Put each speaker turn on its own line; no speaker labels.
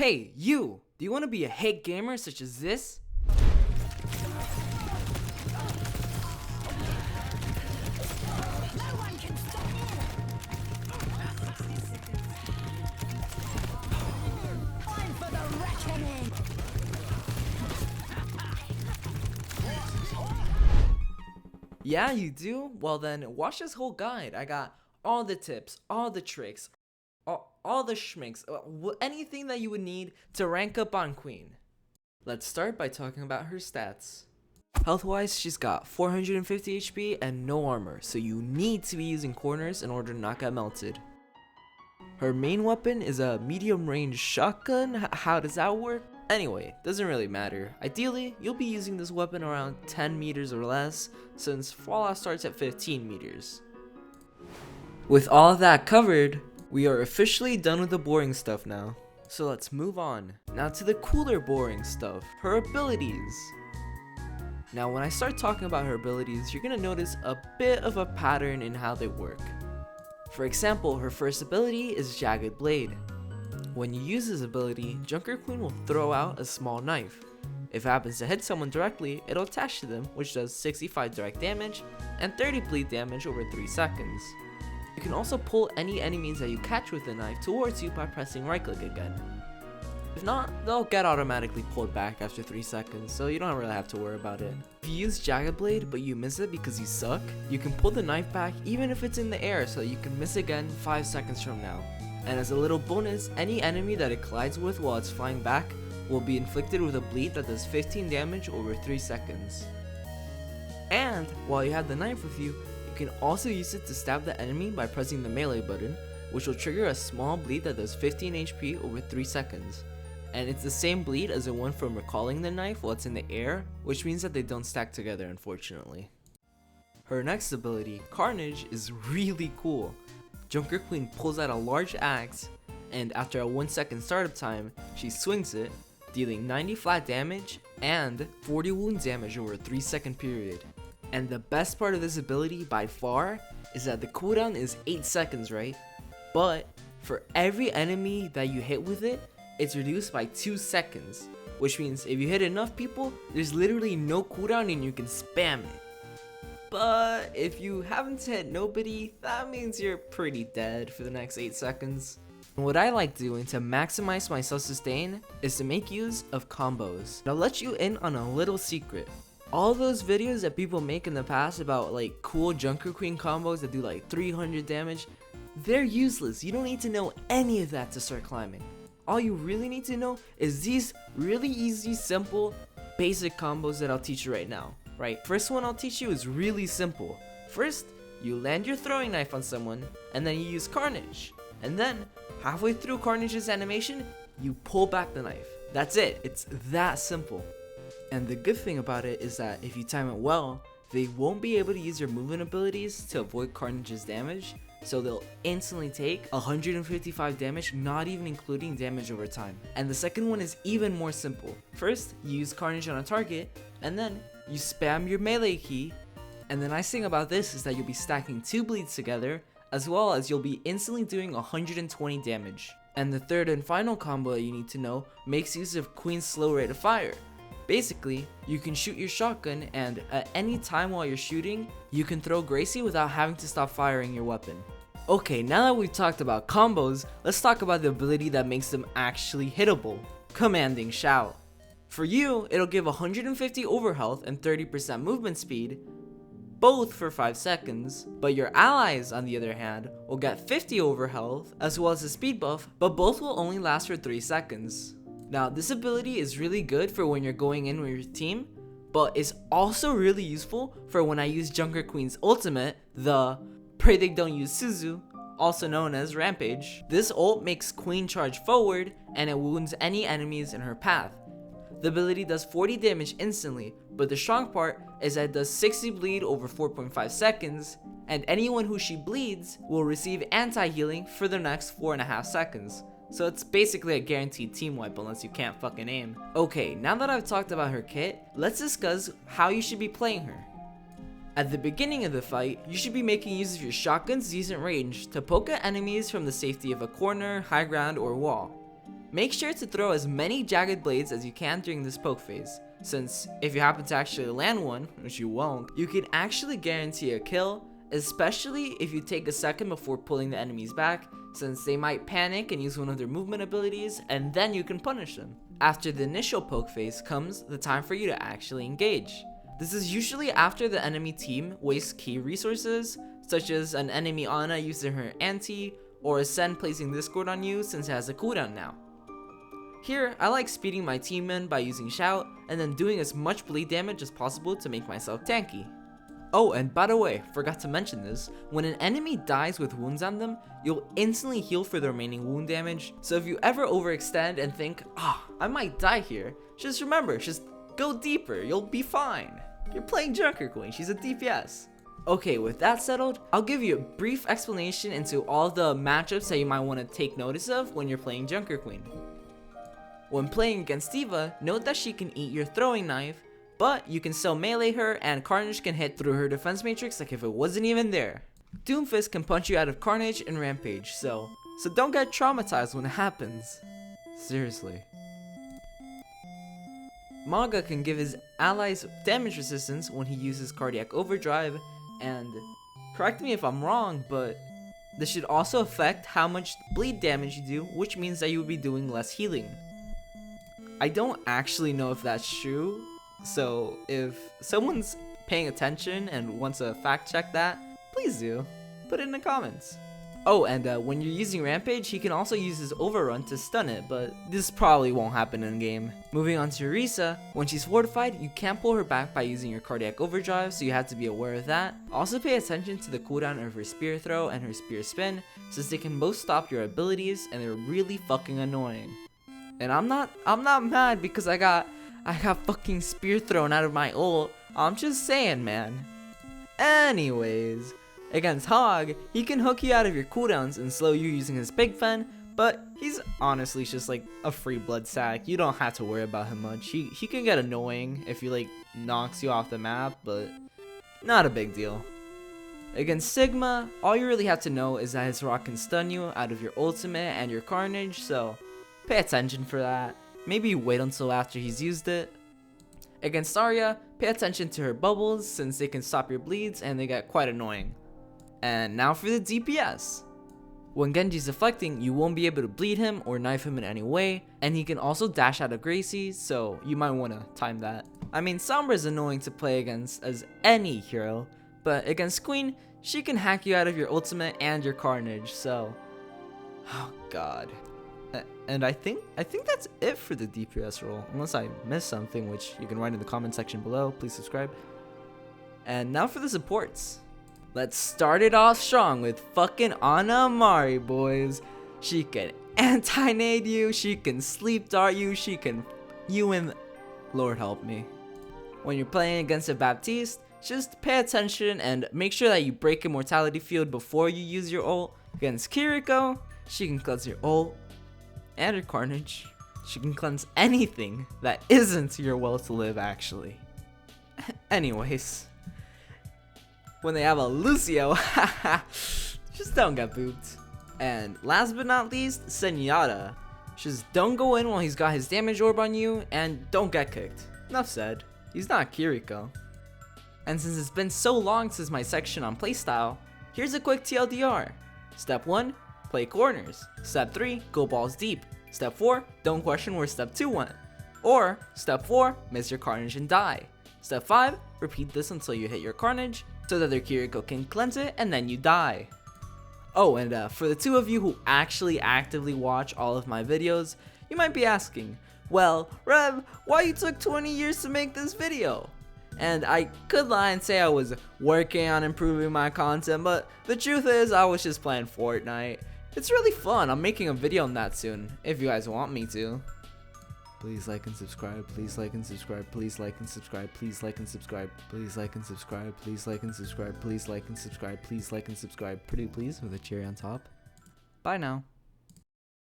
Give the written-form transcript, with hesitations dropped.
Hey, you! Do you want to be a hate gamer such as this? Yeah, you do? Well then, watch this whole guide. I got all the tips, all the tricks, all the schminks, anything that you would need to rank up on Queen. Let's start by talking about her stats. Health-wise, she's got 450 HP and no armor, so you need to be using corners in order to not get melted. Her main weapon is a medium-range shotgun. How does that work? Anyway, doesn't really matter. Ideally, you'll be using this weapon around 10 meters or less, since Fallout starts at 15 meters. With all of that covered, we are officially done with the boring stuff now. So let's move on. Now to the cooler boring stuff, her abilities. Now when I start talking about her abilities, you're gonna notice a bit of a pattern in how they work. For example, her first ability is Jagged Blade. When you use this ability, Junker Queen will throw out a small knife. If it happens to hit someone directly, it'll attach to them, which does 65 direct damage and 30 bleed damage over 3 seconds. You can also pull any enemies that you catch with the knife towards you by pressing right click again. If not, they'll get automatically pulled back after 3 seconds, so you don't really have to worry about it. If you use Jagged Blade but you miss it because you suck, you can pull the knife back even if it's in the air so you can miss again 5 seconds from now. And as a little bonus, any enemy that it collides with while it's flying back will be inflicted with a bleed that does 15 damage over 3 seconds. And while you have the knife with you can also use it to stab the enemy by pressing the melee button, which will trigger a small bleed that does 15 HP over 3 seconds. And it's the same bleed as the one from recalling the knife while it's in the air, which means that they don't stack together, unfortunately. Her next ability, Carnage, is really cool. Junker Queen pulls out a large axe, and after a 1 second startup time, she swings it, dealing 90 flat damage and 40 wound damage over a 3 second period. And the best part of this ability by far is that the cooldown is 8 seconds, right? But for every enemy that you hit with it, it's reduced by 2 seconds. Which means if you hit enough people, there's literally no cooldown and you can spam it. But if you happen to hit nobody, that means you're pretty dead for the next 8 seconds. And what I like doing to maximize my self-sustain is to make use of combos. And I'll let you in on a little secret. All those videos that people make in the past about like cool Junker Queen combos that do like 300 damage, they're useless. You don't need to know any of that to start climbing. All you really need to know is these really easy, simple, basic combos that I'll teach you right now. Right? First one I'll teach you is really simple. First, you land your throwing knife on someone, and then you use Carnage. And then, halfway through Carnage's animation, you pull back the knife. That's it. It's that simple. And the good thing about it is that if you time it well, they won't be able to use your movement abilities to avoid Carnage's damage, so they'll instantly take 155 damage, not even including damage over time. And the second one is even more simple. First, you use Carnage on a target, and then you spam your melee key, and the nice thing about this is that you'll be stacking 2 bleeds together, as well as you'll be instantly doing 120 damage. And the third and final combo that you need to know makes use of Queen's slow rate of fire. Basically, you can shoot your shotgun, and at any time while you're shooting, you can throw Gracie without having to stop firing your weapon. Okay, now that we've talked about combos, let's talk about the ability that makes them actually hittable, Commanding Shout. For you, it'll give 150 overhealth and 30% movement speed, both for 5 seconds, but your allies, on the other hand, will get 50 overhealth as well as a speed buff, but both will only last for 3 seconds. Now, this ability is really good for when you're going in with your team, but it's also really useful for when I use Junker Queen's ultimate, the Pray They Don't Use Suzu, also known as Rampage. This ult makes Queen charge forward, and it wounds any enemies in her path. The ability does 40 damage instantly, but the strong part is that it does 60 bleed over 4.5 seconds, and anyone who she bleeds will receive anti-healing for the next 4.5 seconds. So it's basically a guaranteed team wipe unless you can't fucking aim. Okay, now that I've talked about her kit, let's discuss how you should be playing her. At the beginning of the fight, you should be making use of your shotgun's decent range to poke at enemies from the safety of a corner, high ground, or wall. Make sure to throw as many jagged blades as you can during this poke phase, since if you happen to actually land one, which you won't, you can actually guarantee a kill, especially if you take a second before pulling the enemies back, since they might panic and use one of their movement abilities, and then you can punish them. After the initial poke phase comes the time for you to actually engage. This is usually after the enemy team wastes key resources, such as an enemy Ana using her anti, or a Sen placing Discord on you since it has a cooldown now. Here, I like speeding my team in by using Shout, and then doing as much bleed damage as possible to make myself tanky. Oh, and by the way, forgot to mention this, when an enemy dies with wounds on them, you'll instantly heal for the remaining wound damage, so if you ever overextend and think, I might die here, just remember, just go deeper, you'll be fine. You're playing Junker Queen, she's a DPS. Okay, with that settled, I'll give you a brief explanation into all the matchups that you might want to take notice of when you're playing Junker Queen. When playing against D.Va, note that she can eat your throwing knife, but you can still melee her and Carnage can hit through her defense matrix like if it wasn't even there. Doomfist can punch you out of Carnage and Rampage, so don't get traumatized when it happens. Seriously. Maga can give his allies damage resistance when he uses Cardiac Overdrive, and correct me if I'm wrong, but this should also affect how much bleed damage you do, which means that you would be doing less healing. I don't actually know if that's true, so if someone's paying attention and wants to fact check that, please do. Put it in the comments. Oh, and when you're using Rampage, he can also use his Overrun to stun it, but this probably won't happen in game. Moving on to Risa, when she's fortified, you can't pull her back by using your Cardiac Overdrive, so you have to be aware of that. Also pay attention to the cooldown of her Spear Throw and her Spear Spin, since they can both stop your abilities and they're really fucking annoying. And I'm not mad because I got fucking spear thrown out of my ult. I'm just saying, man. Anyways, against Hog, he can hook you out of your cooldowns and slow you using his Big Fen, but he's honestly just like a free blood sack. You don't have to worry about him much. He can get annoying if he like knocks you off the map, but not a big deal. Against Sigma, all you really have to know is that his rock can stun you out of your ultimate and your Carnage, so pay attention for that. Maybe wait until after he's used it. Against Arya, pay attention to her bubbles since they can stop your bleeds and they get quite annoying. And now for the DPS. When Genji's deflecting, you won't be able to bleed him or knife him in any way, and he can also dash out of Gracie, so you might want to time that. I mean, Sombra is annoying to play against as any hero, but against Queen, she can hack you out of your ultimate and your Carnage, so oh god. And I think that's it for the DPS role, unless I missed something, which you can write in the comment section below. Please subscribe. And now for the supports. Let's start it off strong with fucking Ana Amari, boys. She can anti-nade you, she can sleep dart you, she can you and Lord help me. When you're playing against a Baptiste, just pay attention and make sure that you break Immortality Field before you use your ult. Against Kiriko, she can cleanse your ult and your Carnage. She can cleanse anything that isn't your will to live, actually. Anyways, when they have a Lucio, just don't get booped. And last but not least, Zenyatta. Just don't go in while he's got his damage orb on you, and don't get kicked. Enough said. He's not Kiriko. And since it's been so long since my section on playstyle, here's a quick TLDR. Step 1, play corners. Step 3, go balls deep. Step 4, don't question where step 2 went. Or, step 4, miss your Carnage and die. Step 5, repeat this until you hit your Carnage, so that their Kiriko can cleanse it and then you die. Oh, and for the two of you who actually actively watch all of my videos, you might be asking, well, Rev, why you took 20 years to make this video? And I could lie and say I was working on improving my content, but the truth is I was just playing Fortnite. It's really fun. I'm making a video on that soon, if you guys want me to. Please like and subscribe, please like and subscribe, please like and subscribe, please like and subscribe, please like and subscribe, please like and subscribe, please like and subscribe, please like and subscribe. Pretty please with a cherry on top. Bye now.